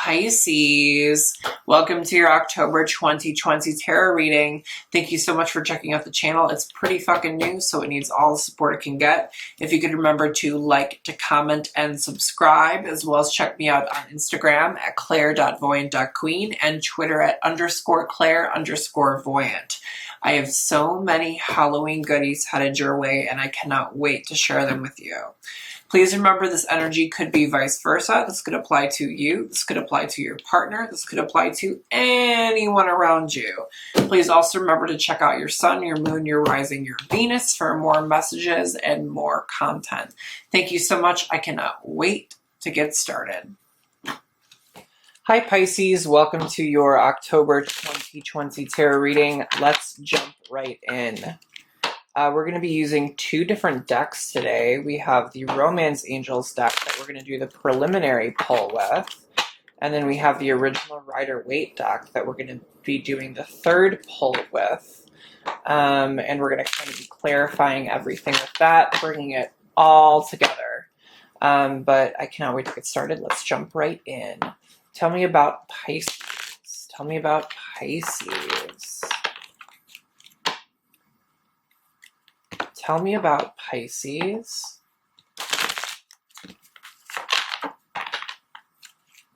Pisces, welcome to your October 2020 tarot reading. Thank you so much for checking out the channel. It's pretty fucking new, so it needs all the support it can get. If you could remember to like, to comment, and subscribe, as well as check me out on Instagram at claire.voyant.queen and Twitter at _Claire_voyant. I have so many Halloween goodies headed your way, and I cannot wait to share them with you. Please remember this energy could be vice versa. This could apply to you. This could apply to your partner. This could apply to anyone around you. Please also remember to check out your sun, your moon, your rising, your Venus for more messages and more content. Thank you so much. I cannot wait to get started. Hi Pisces, welcome to your October 2020 tarot reading. Let's jump right in. We're going to be using two different decks today. We have the Romance Angels deck that we're going to do the preliminary pull with. And then we have the original Rider-Waite deck that we're going to be doing the third pull with. And we're going to kind of be clarifying everything with that, bringing it all together. But I cannot wait to get started. Let's jump right in. Tell me about Pisces. Tell me about Pisces. Tell me about Pisces.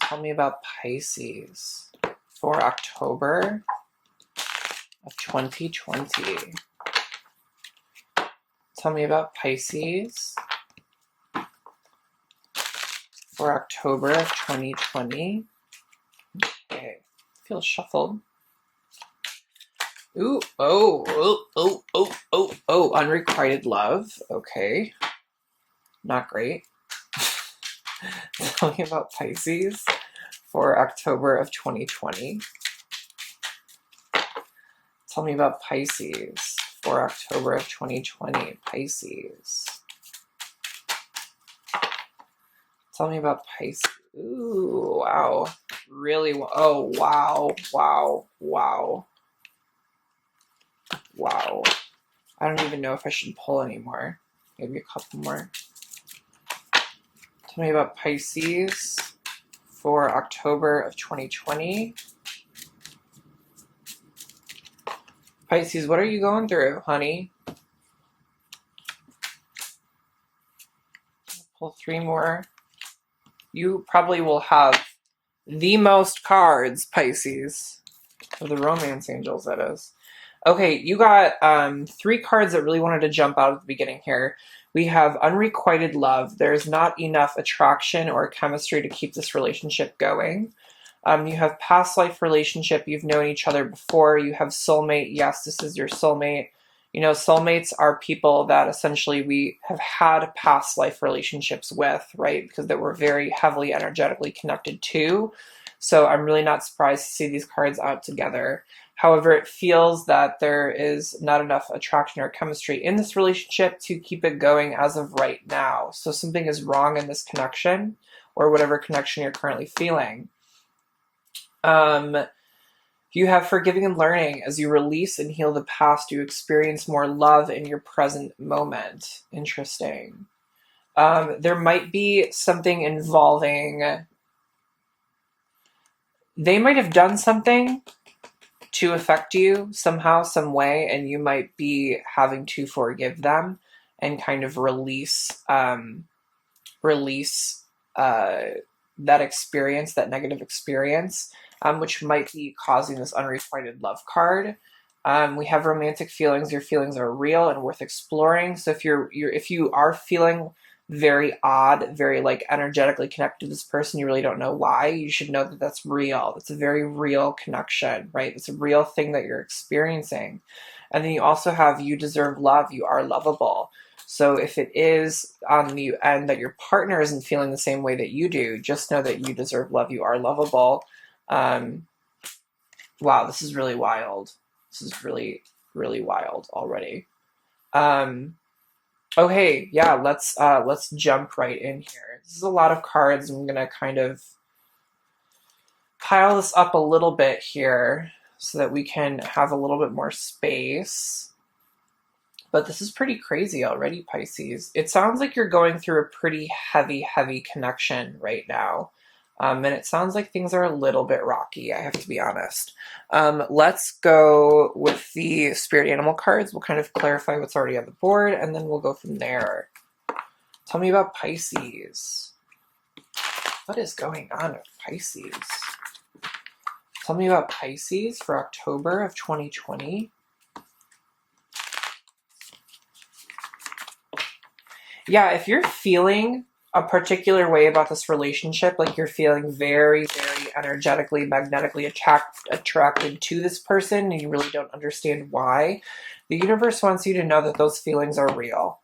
Tell me about Pisces for October of 2020. Tell me about Pisces for October of 2020. Okay, feels shuffled. Ooh, unrequited love. Okay. Not great. Tell me about Pisces for October of 2020. Tell me about Pisces for October of 2020. Pisces. Tell me about Pisces. Ooh, wow. Really? Oh, wow. Wow. I don't even know if I should pull anymore. Maybe a couple more. Tell me about Pisces for October of 2020. Pisces, what are you going through, honey? Pull three more. You probably will have the most cards, Pisces. For the Romance Angels, that is. Okay, you got three cards that really wanted to jump out at the beginning here. We have unrequited love. There's not enough attraction or chemistry to keep this relationship going. You have past life relationship. You've known each other before. You have soulmate. Yes, this is your soulmate. You know, soulmates are people that essentially we have had past life relationships with, right? Because that we're very heavily energetically connected to. So I'm really not surprised to see these cards out together. However, it feels that there is not enough attraction or chemistry in this relationship to keep it going as of right now. So something is wrong in this connection or whatever connection you're currently feeling. You have forgiving and learning. As you release and heal the past, you experience more love in your present moment. Interesting. There might be something involving... They might have done something to affect you somehow, some way, and you might be having to forgive them and kind of release that experience, that negative experience, which might be causing this unrequited love card. We have romantic feelings. Your feelings are real and worth exploring. So if you are feeling very odd, very like energetically connected to this person, you really don't know why, you should know that that's real. It's a very real connection, right? It's a real thing that you're experiencing. And then you also have you deserve love, you are lovable. So if it is on the end that your partner isn't feeling the same way that you do, just know that you deserve love, you are lovable. Wow, this is really wild. This is really, really wild already. Okay, yeah, let's jump right in here. This is a lot of cards. I'm gonna kind of pile this up a little bit here so that we can have a little bit more space. But this is pretty crazy already, Pisces. It sounds like you're going through a pretty heavy connection right now. And it sounds like things are a little bit rocky, I have to be honest. Let's go with the spirit animal cards. We'll kind of clarify what's already on the board, and then we'll go from there. Tell me about Pisces. What is going on with Pisces? Tell me about Pisces for October of 2020. Yeah, if you're feeling a particular way about this relationship, like you're feeling very, very energetically, magnetically attracted to this person, and you really don't understand why, the universe wants you to know that those feelings are real.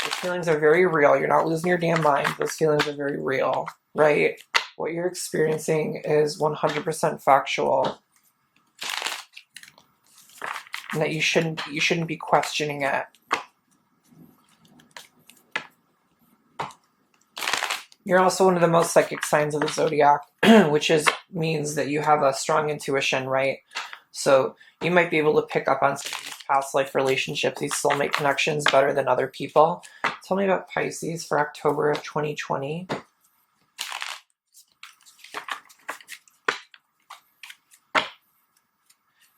Those feelings are very real. You're not losing your damn mind. Those feelings are very real, right? What you're experiencing is 100% factual. And that you shouldn't be questioning it. You're also one of the most psychic signs of the zodiac, which means that you have a strong intuition, right? So you might be able to pick up on some of these past life relationships, these soulmate connections better than other people. Tell me about Pisces for October of 2020.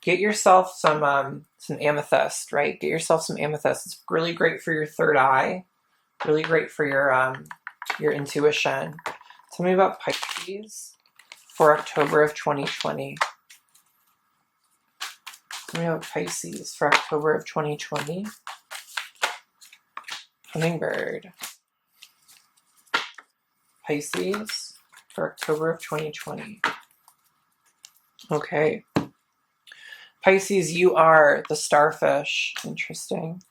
Get yourself some amethyst, right? Get yourself some amethyst. It's really great for your third eye. Really great for your intuition. Tell me about Pisces for October of 2020. Tell me about Pisces for October of 2020. Hummingbird. Pisces for October of 2020. Okay. Pisces, you are the starfish. Interesting.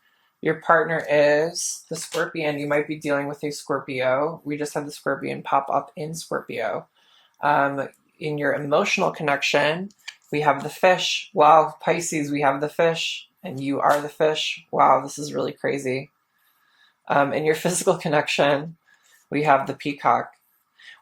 Your partner is the Scorpion. You might be dealing with a Scorpio. We just had the Scorpion pop up in Scorpio. In your emotional connection, we have the fish. Wow, Pisces, we have the fish. And you are the fish. Wow, this is really crazy. In your physical connection, we have the peacock.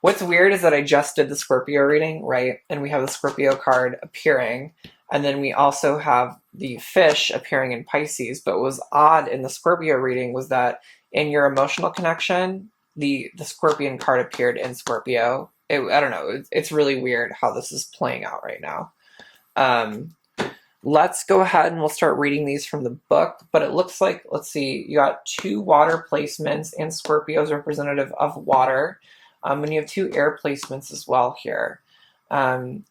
What's weird is that I just did the Scorpio reading, right? And we have the Scorpio card appearing. And then we also have the fish appearing in Pisces. But what was odd in the Scorpio reading was that in your emotional connection, the Scorpion card appeared in Scorpio. I don't know. It's really weird how this is playing out right now. Let's go ahead and we'll start reading these from the book. But it looks like, let's see, you got 2 water placements, and Scorpio is representative of water. And you have 2 air placements as well here.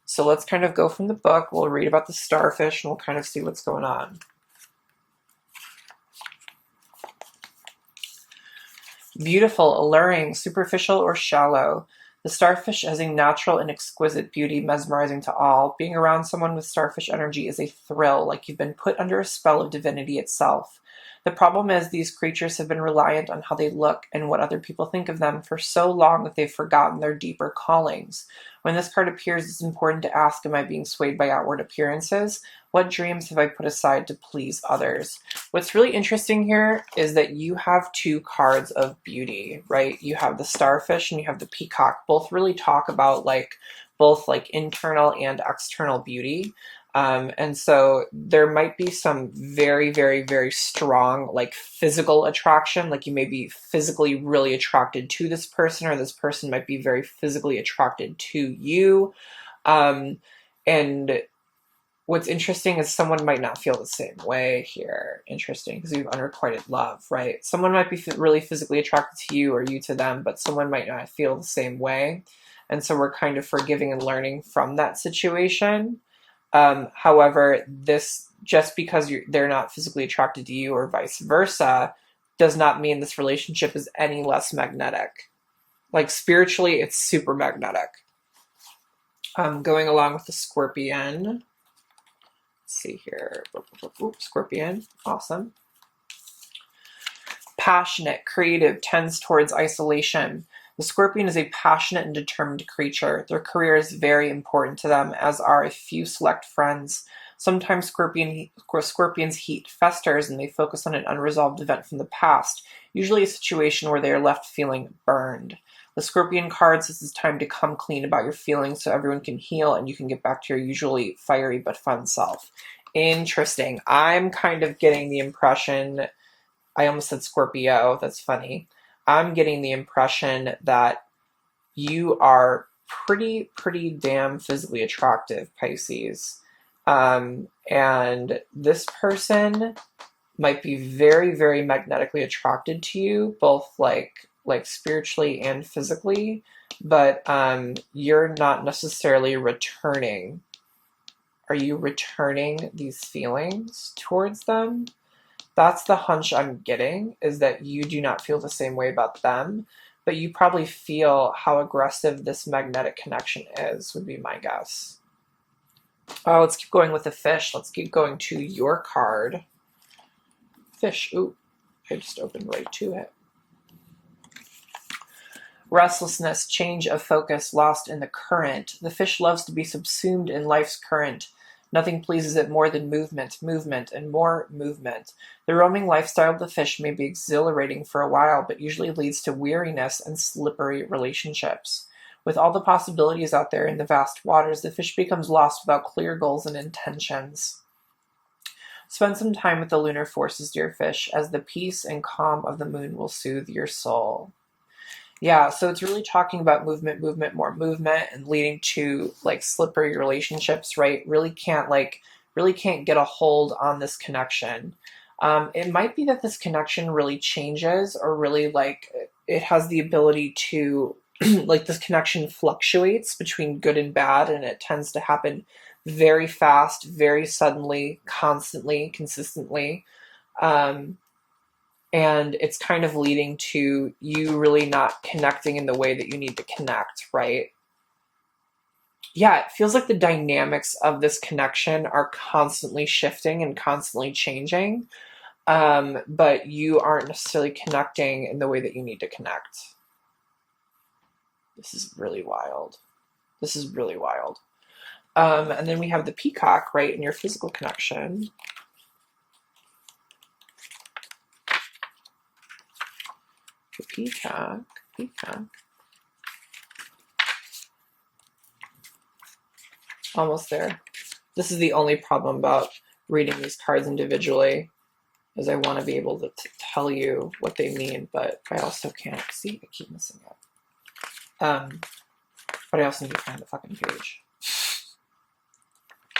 So let's kind of go from the book. We'll read about the starfish and we'll kind of see what's going on. Beautiful, alluring, superficial, or shallow. The starfish has a natural and exquisite beauty, mesmerizing to all. Being around someone with starfish energy is a thrill, like you've been put under a spell of divinity itself. The problem is these creatures have been reliant on how they look and what other people think of them for so long that they've forgotten their deeper callings. When this card appears, it's important to ask, am I being swayed by outward appearances? What dreams have I put aside to please others? What's really interesting here is that you have 2 cards of beauty, right? You have the starfish and you have the peacock. Both really talk about both internal and external beauty. And so there might be some very, very, very strong physical attraction. Like you may be physically really attracted to this person, or this person might be very physically attracted to you. And what's interesting is someone might not feel the same way here. Interesting, because you've unrequited love, right? Someone might be really physically attracted to you or you to them, but someone might not feel the same way. And so we're kind of forgiving and learning from that situation. However, this, just because they're not physically attracted to you or vice versa, does not mean this relationship is any less magnetic. Like spiritually, it's super magnetic. Going along with the Scorpion. Let's see here. Scorpion. Awesome. Passionate, creative, tends towards isolation. The Scorpion is a passionate and determined creature. Their career is very important to them, as are a few select friends. Sometimes Scorpion's heat festers and they focus on an unresolved event from the past, usually a situation where they are left feeling burned. The Scorpion card says it's time to come clean about your feelings so everyone can heal and you can get back to your usually fiery but fun self. Interesting. I'm kind of getting the impression, I almost said Scorpio, that's funny. I'm getting the impression that you are pretty damn physically attractive, Pisces. And this person might be very magnetically attracted to you, both like spiritually and physically, but you're not necessarily returning. Are you returning these feelings towards them? That's the hunch I'm getting, is that you do not feel the same way about them, but you probably feel how aggressive this magnetic connection is, would be my guess. Oh, let's keep going with the fish. Let's keep going to your card. Fish. Ooh, I just opened right to it. Restlessness, change of focus, lost in the current. The fish loves to be subsumed in life's current. Nothing pleases it more than movement, and more movement. The roaming lifestyle of the fish may be exhilarating for a while, but usually leads to weariness and slippery relationships. With all the possibilities out there in the vast waters, the fish becomes lost without clear goals and intentions. Spend some time with the lunar forces, dear fish, as the peace and calm of the moon will soothe your soul. Yeah, so it's really talking about movement, more movement, and leading to like slippery relationships, right? Really can't get a hold on this connection. It might be that this connection really changes, or really it has the ability to this connection fluctuates between good and bad, and it tends to happen very fast, very suddenly, constantly, consistently. And it's kind of leading to you really not connecting in the way that you need to connect, right? Yeah, it feels like the dynamics of this connection are constantly shifting and constantly changing, but you aren't necessarily connecting in the way that you need to connect. This is really wild. And then we have the peacock, right, in your physical connection. The peacock. Almost there. This is the only problem about reading these cards individually, is I want to be able to tell you what they mean, but I also can't. See, I keep missing it. But I also need to find the fucking page.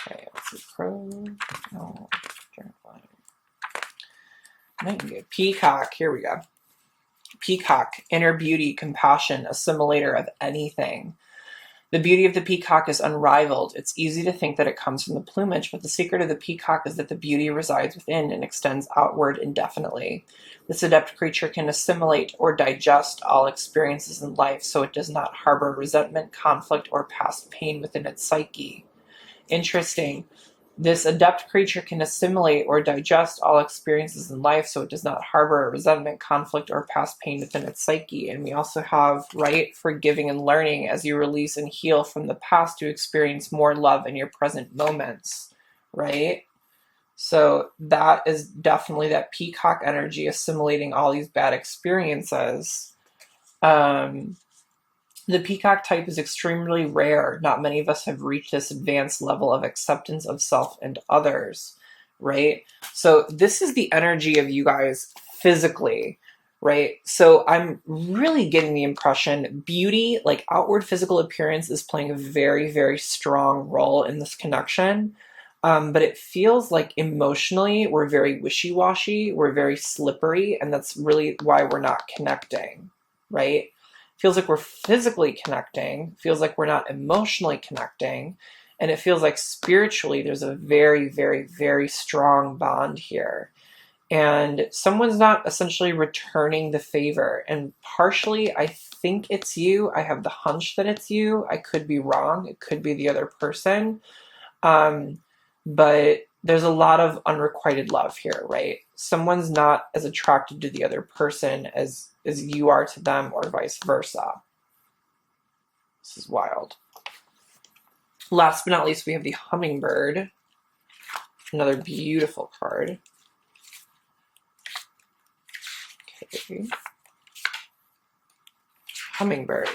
Okay, let's see. Crow. No. Dragonfly. Peacock. Here we go. Peacock. Inner beauty, compassion, assimilator of anything. The beauty of the peacock is unrivaled. It's easy to think that it comes from the plumage, but the secret of the peacock is that the beauty resides within and extends outward indefinitely. This adept creature can assimilate or digest all experiences in life, so it does not harbor resentment, conflict, or past pain within its psyche. Interesting. This adept creature can assimilate or digest all experiences in life, so it does not harbor resentment, conflict, or past pain within its psyche. And we also have, right, forgiving and learning as you release and heal from the past to experience more love in your present moments, right? So that is definitely that peacock energy, assimilating all these bad experiences. The peacock type is extremely rare. Not many of us have reached this advanced level of acceptance of self and others, right? So this is the energy of you guys physically, right? So I'm really getting the impression beauty, like outward physical appearance, is playing a very strong role in this connection. But it feels like emotionally we're very wishy-washy, we're very slippery, and that's really why we're not connecting, right? Feels like we're physically connecting, feels like we're not emotionally connecting, and it feels like spiritually there's a very strong bond here. And someone's not essentially returning the favor. And partially, I think it's you. I have the hunch that it's you. I could be wrong. It could be the other person. But there's a lot of unrequited love here, right? Someone's not as attracted to the other person as you are to them, or vice versa. This is wild. Last but not least, we have the hummingbird. Another beautiful card. Okay. Hummingbird,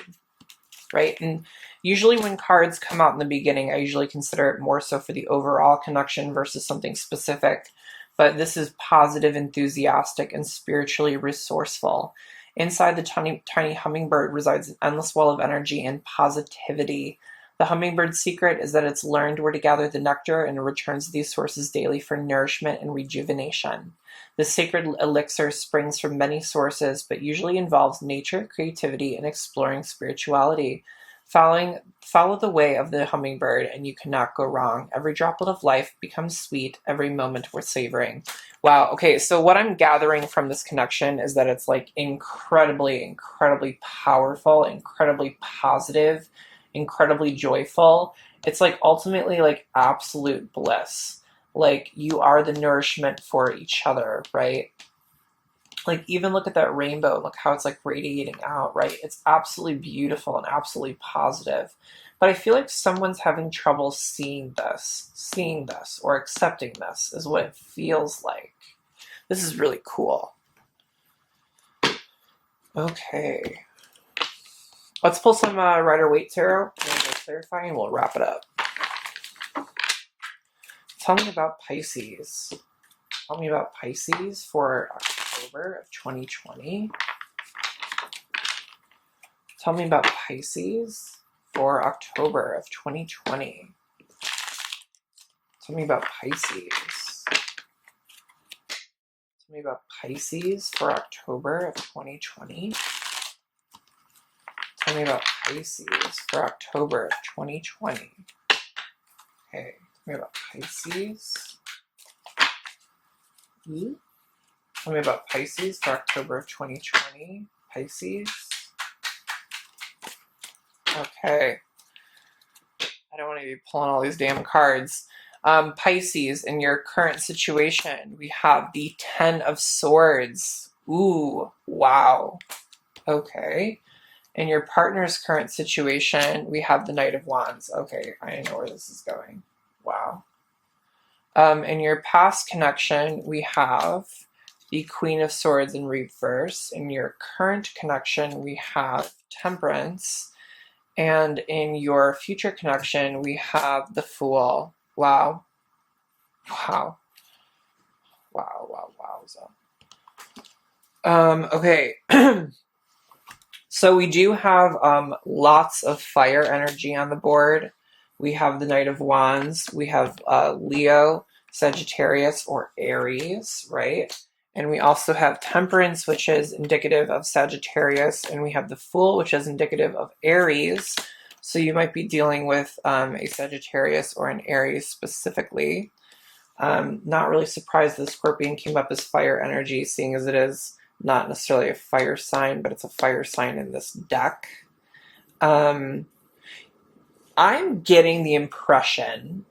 right? And usually when cards come out in the beginning, I usually consider it more so for the overall connection versus something specific. But this is positive, enthusiastic, and spiritually resourceful. Inside the tiny hummingbird resides an endless well of energy and positivity. The hummingbird's secret is that it's learned where to gather the nectar and returns to these sources daily for nourishment and rejuvenation. The sacred elixir springs from many sources, but usually involves nature, creativity, and exploring spirituality. Follow the way of the hummingbird, and you cannot go wrong. Every droplet of life becomes sweet, every moment worth savoring. Wow. Okay. So what I'm gathering from this connection is that it's like incredibly, incredibly powerful, incredibly positive, incredibly joyful. It's like ultimately like absolute bliss. Like you are the nourishment for each other, right? Like even look at that rainbow, look how it's like radiating out, right? It's absolutely beautiful and absolutely positive. But I feel like someone's having trouble seeing this, or accepting this is what it feels like. This is really cool. Okay. Let's pull some Rider-Waite Tarot and we'll clarify and we'll wrap it up. Tell me about Pisces. Tell me about Pisces for October of 2020. Tell me about Pisces for October of 2020. Tell me about Pisces. Tell me about Pisces for October of 2020. Tell me about Pisces for October of 2020. Okay, tell me about Pisces. Tell me about Pisces for October of 2020. Pisces. Okay. I don't want to be pulling all these damn cards. Pisces, in your current situation, we have the 10 of Swords. Ooh, wow. Okay. In your partner's current situation, we have the Knight of Wands. Okay, I know where this is going. Wow. In your past connection, we have the Queen of Swords in reverse. In your current connection, we have Temperance. And in your future connection, we have the Fool. Wow. Wow. Wow. Okay. So we do have lots of fire energy on the board. We have the Knight of Wands. We have Leo, Sagittarius, or Aries, right? And we also have Temperance, which is indicative of Sagittarius. And we have the Fool, which is indicative of Aries. So you might be dealing with a Sagittarius or an Aries specifically. Not really surprised the Scorpion came up as fire energy, seeing as it is not necessarily a fire sign, but it's a fire sign in this deck. I'm getting the impression,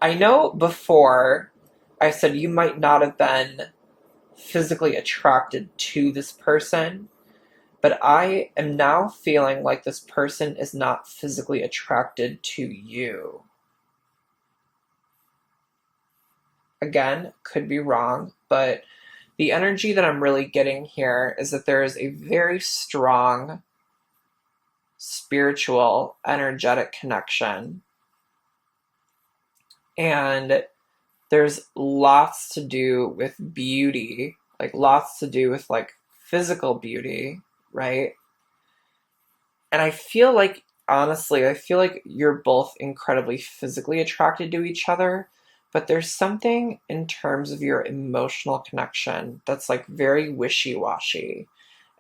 I know before I said you might not have been physically attracted to this person, but I am now feeling like this person is not physically attracted to you. Again, could be wrong, but the energy that I'm really getting here is that there is a very strong spiritual, energetic connection. And there's lots to do with beauty, like lots to do with like physical beauty, right? And I feel like, honestly, I feel like you're both incredibly physically attracted to each other, but there's something in terms of your emotional connection that's like very wishy-washy.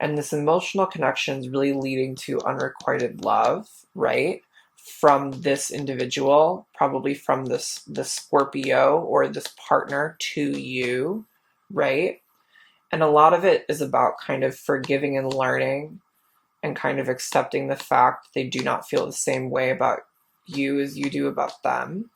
And this emotional connection is really leading to unrequited love, right? From this individual, probably from the Scorpio or this partner to you, right? And a lot of it is about kind of forgiving and learning and kind of accepting the fact they do not feel the same way about you as you do about them.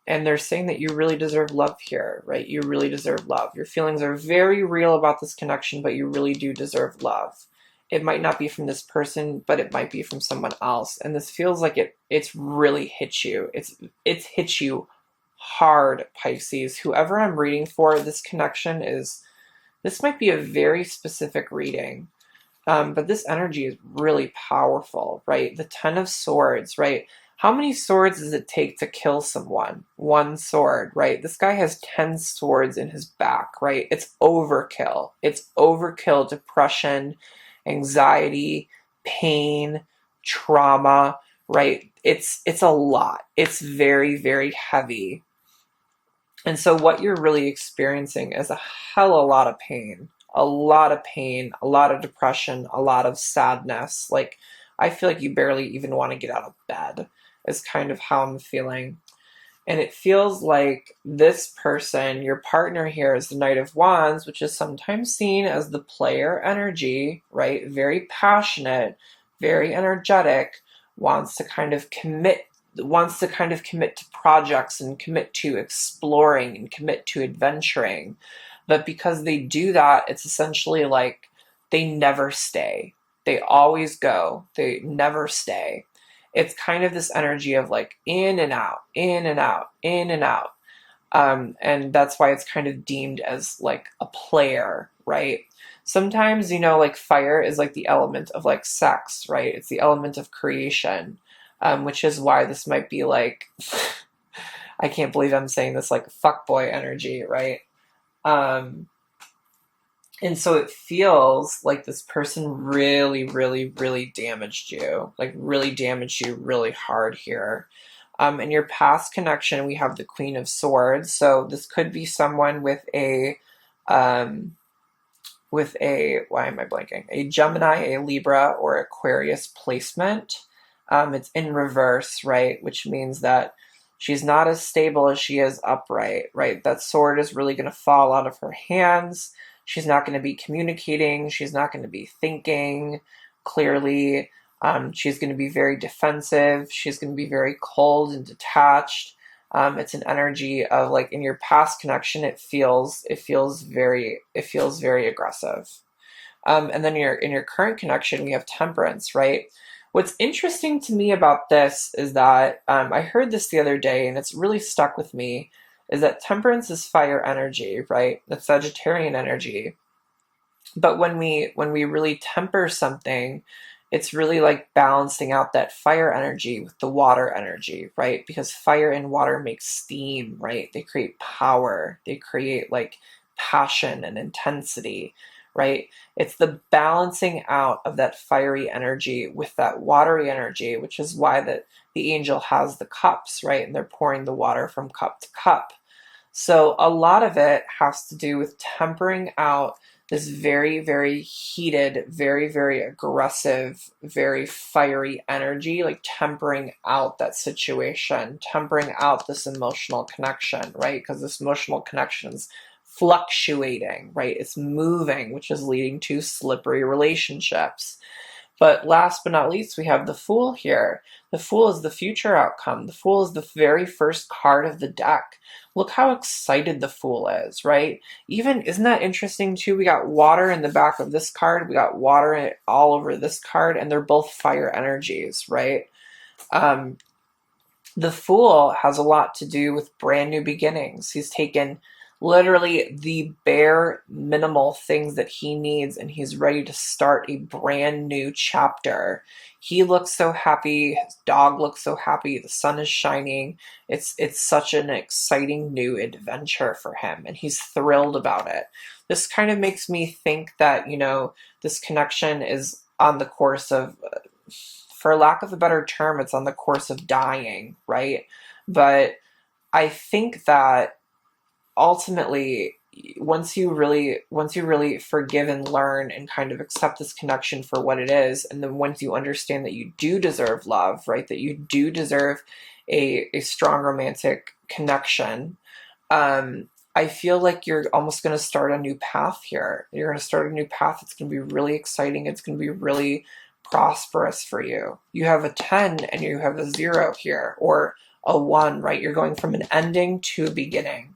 And they're saying that you really deserve love here, right? You really deserve love. Your feelings are very real about this connection, but you really do deserve love. It might not be from this person, but it might be from someone else. And this feels like it's really hit you. It's hit you hard, Pisces. Whoever I'm reading for, this might be a very specific reading. But this energy is really powerful, right? The 10 of Swords, right? How many swords does it take to kill someone? One sword, right? This guy has 10 swords in his back, right? It's overkill. It's overkill, depression, anxiety, pain, trauma, right? It's a lot. It's very, very heavy. And so what you're really experiencing is a hell of a lot of pain, a lot of pain, a lot of depression, a lot of sadness. Like, I feel like you barely even want to get out of bed, is kind of how I'm feeling. And it feels like this person, your partner here, is the Knight of Wands, which is sometimes seen as the player energy, right? Very passionate, very energetic, wants to kind of commit to projects and commit to exploring and commit to adventuring. But because they do that, it's essentially like they never stay. They always go. They never stay. It's kind of this energy of like in and out, in and out, in and out. And that's why it's kind of deemed as like a player, right? Sometimes, like fire is like the element of like sex, right? It's the element of creation, which is why this might be like, I can't believe I'm saying this, like fuckboy energy, right? And so it feels like this person really, really, really damaged you, like really damaged you really hard here. In your past connection, we have the Queen of Swords. So this could be someone with a, why am I blanking? A Gemini, a Libra, or Aquarius placement. It's in reverse, right? Which means that she's not as stable as she is upright, right? That sword is really going to fall out of her hands. She's not going to be communicating. She's not going to be thinking clearly. She's going to be very defensive. She's going to be very cold and detached. It's an energy of like in your past connection, it feels very aggressive. And then in your current connection, we have Temperance, right? What's interesting to me about this is that I heard this the other day, and it's really stuck with me, is that Temperance is fire energy, right? That's Sagittarian energy. But when we really temper something, it's really like balancing out that fire energy with the water energy, right? Because fire and water make steam, right? They create power. They create like passion and intensity, right? It's the balancing out of that fiery energy with that watery energy, which is why the angel has the cups, right? And they're pouring the water from cup to cup. So a lot of it has to do with tempering out this very, very heated, very, very aggressive, very fiery energy, like tempering out that situation, tempering out this emotional connection, right? Because this emotional connection is fluctuating, right? It's moving, which is leading to slippery relationships. But last but not least, we have the Fool here. The Fool is the future outcome. The Fool is the very first card of the deck. Look how excited the Fool is, right? Even, isn't that interesting too? We got water in the back of this card. We got water all over this card, and they're both fire energies, right? The Fool has a lot to do with brand new beginnings. He's taken literally the bare minimal things that he needs, and he's ready to start a brand new chapter. He looks so happy. His dog looks so happy. The sun is shining. It's such an exciting new adventure for him, and he's thrilled about it. This kind of makes me think that, this connection is on the course of, for lack of a better term, it's on the course of dying, right? But I think that ultimately, once you really forgive and learn and kind of accept this connection for what it is, and then once you understand that you do deserve love, right, that you do deserve a strong romantic connection, I feel like you're almost going to start a new path here. You're going to start a new path. It's going to be really exciting. It's going to be really prosperous for you. You have a 10 and you have a 0 here, or a 1, right? You're going from an ending to a beginning.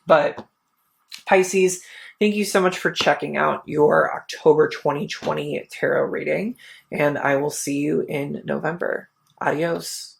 But Pisces, thank you so much for checking out your October 2020 tarot reading, and I will see you in November. Adios.